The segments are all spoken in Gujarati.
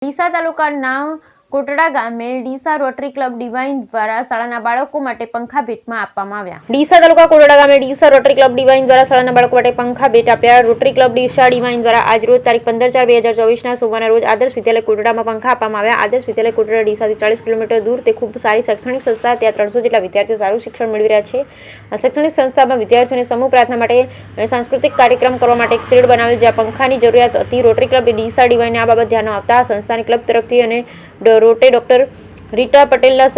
ડીસા તાલુકાના કોટડા ગામે ડીસા રોટરી ક્લબ ડિવાઇન દ્વારા શાળાના બાળકો માટે પંખા ભેટમાં આપવામાં આવ્યા। ડીસા તાલુકા કોટડા ગામે ડીસા રોટરી ક્લબ ડિવાઇન દ્વારા શાળાના બાળકો માટે પંખા ભેટ આપ્યા। રોટરી ક્લબ ડીસા ડિવાઇન દ્વારા આજ રોજ તારીખ 15/4/2024ના સોમવારના રોજ આદર્શ વિદ્યાલય કોટડામાં પંખા આપવામાં આવ્યા। આદર્શ વિદ્યાલય કોટડા ડીસાથી 40 કિલોમીટર દૂર તે ખૂબ સારી શૈક્ષણિક સંસ્થા। ત્યાં 300 જેટલા વિદ્યાર્થીઓ સારું શિક્ષણ મેળવી રહ્યા છે। આ શૈક્ષણિક સંસ્થામાં વિદ્યાર્થીઓને સમૂહ પ્રાર્થના માટે અને સાંસ્કૃતિક કાર્યક્રમ કરવા માટે એક શેડ બનાવેલ જ્યાં પંખાની જરૂરિયાત હતી। રોટરી ક્લબ ડીસા ડિવાઇને આ બાબત ધ્યાનમાં આવતા સંસ્થાની ક્લબ તરફથી અને રોટે ડોક્ટર રીટા પટેલના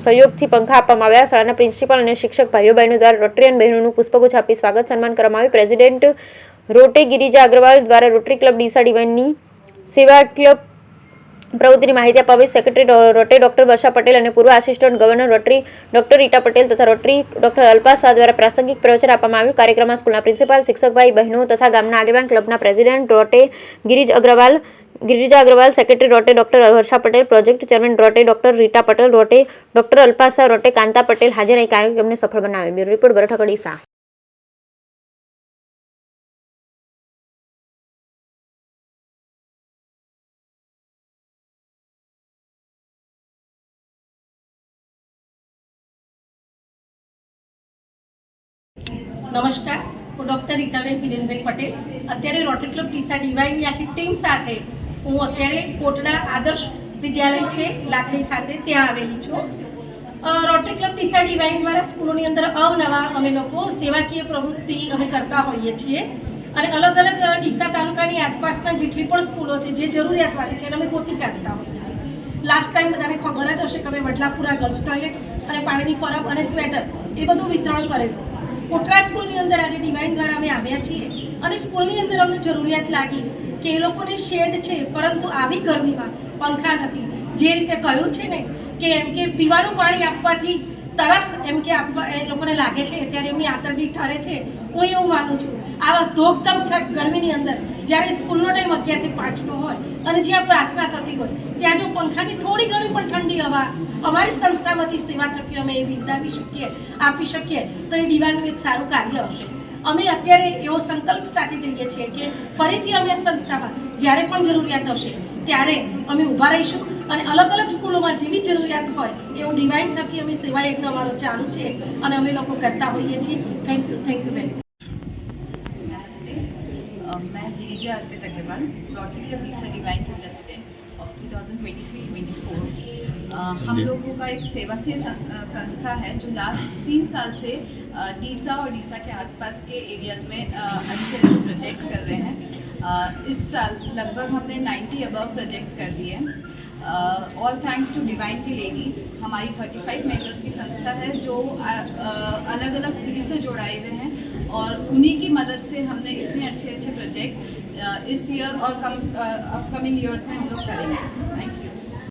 સહયોગથી પંખા આપવામાં આવ્યા। શાળાના પ્રિન્સિપાલ અને શિક્ષક ભાઈઓ બહેનો દ્વારા રોટરીયન બહેનોનું પુષ્પગુચ્છ આપી સ્વાગત સન્માન કરવામાં આવ્યું। પ્રેસિડેન્ટ રોટે ગિરિજા અગ્રવાલ દ્વારા રોટરી ક્લબ ડીસા ડિવાઇનની સેવાકીય પ્રવૃત્તિની માહિતી આપવા આવી। સેક્રેટરી રોટે ડોક્ટર વર્ષા પટેલ અને પૂર્વ assistant governor rotary doctor Rita Patel તથા રોટરી ડોક્ટર અલ્પા શાહ દ્વારા પ્રાસંગિક પ્રવચન આપવામાં આવ્યું। કાર્યક્રમમાં સ્કૂલના પ્રિન્સિપાલ, શિક્ષક ભાઈ બહેનો તથા ગામના આગેવાન, ક્લબના પ્રેસિડેન્ટ રોટે ગિરિજા અગ્રવાલ, સેક્રેટરી રોટે doctor Varsha Patel, project chairman રોટે ડોક્ટર રીટા પટેલ, રોટે ડોક્ટર અલ્પા શાહ, રોટે કાંતા પટેલ હાજર રહી કાર્યક્રમને સફળ બનાવ્યો। બ્યુરો રિપોર્ટ બરઠક ડીસા। नमस्कार, હું ડૉક્ટર રીટાબેન કિરણભાઈ પટેલ અત્યારે રોટરી ક્લબ ડીસા ડિવાઇનની આખી ટીમ સાથે હું અત્યારે કોટડા આદર્શ વિદ્યાલય છે લાકડી ખાતે ત્યાં આવેલી છું। રોટરી ક્લબ ડીસા ડિવાઇન દ્વારા સ્કૂલોની અંદર અવનવા અમે લોકો સેવાકીય પ્રવૃત્તિ અમે કરતા હોઈએ છીએ અને અલગ અલગ ડીસા તાલુકાની આસપાસના જેટલી પણ સ્કૂલો છે જે જરૂરિયાતવાળી છે એને અમે ગોતી કાઢતા હોઈએ છીએ। લાસ્ટ ટાઈમ બધાને ખબર જ હશે કે અમે વડલાપુરા ગર્લ્સ ટોયલેટ અને પાણીની પરબ અને સ્વેટર એ બધું વિતરણ કરેલું। કોટડા સ્કૂલની અંદર આજે ડિવાઇન દ્વારા અમે આવ્યા છીએ અને સ્કૂલની અંદર અમને જરૂરિયાત લાગી કે એ લોકોને શેડ છે પરંતુ આવી ગરમીમાં પંખા નથી। જે રીતે કહ્યું છે ને કે એમ કે પીવાનું પાણી આપવાથી તરસ એમ કે આપવા એ લોકોને લાગે છે ત્યારે એમની આંતરડી ઠરે છે। હું એવું માનું છું આવા ધોકધમ ગરમીની અંદર જ્યારે સ્કૂલનો ટાઈમ 11 થી 5નો હોય અને જ્યાં પ્રાર્થના થતી હોય ત્યાં જો પંખાની થોડી ઘણી પણ ઠંડી હવા અમારી સંસ્થામાંથી સેવા થકી અમે એ વિંદાવી શકીએ આપી શકીએ તો એ ડિવાઇનનું એક સારું કાર્ય હશે। અમે અત્યારે એવો સંકલ્પ સાથે જઈએ છીએ કે ફરીથી અમે આ સંસ્થામાં જ્યારે પણ જરૂરિયાત હશે ત્યારે અમે ઊભા રહીશું અને અલગ અલગ સ્કૂલોમાં જેવી જરૂરિયાત હોય એવું ડિવાઇન થકી અમે સેવા યજ્ઞ અમારો ચાલુ છે અને અમે લોકો કરતા હોઈએ છીએ। Thank you very much. नमस्ते, मैं Girija Arpit Agarwal, Rotary club Deesa divine के प्रेसिडेंट ऑफ 2023-24। हम लोगों का एक सेवासी संस्था है जो लास्ट 3 साल से डीसा और डीसा के आसपास के एरियाज़ में अच्छे प्रोजेक्ट्स कर रहे हैं। इस साल लगभग हमने 90 अबव प्रोजेक्ट्स कर दिए हैं। ऑल थैंक्स टू डिवाइन की लेडीज़। हमारी 35 मेंबर्स की संस्था है जो अलग अलग फील्ड से जुड़ाए हुए हैं और उन्हीं की मदद से हमने इतने अच्छे प्रोजेक्ट्स इस ईयर और अपकमिंग ईयर्स में हम लोग करेंगे। Thank you.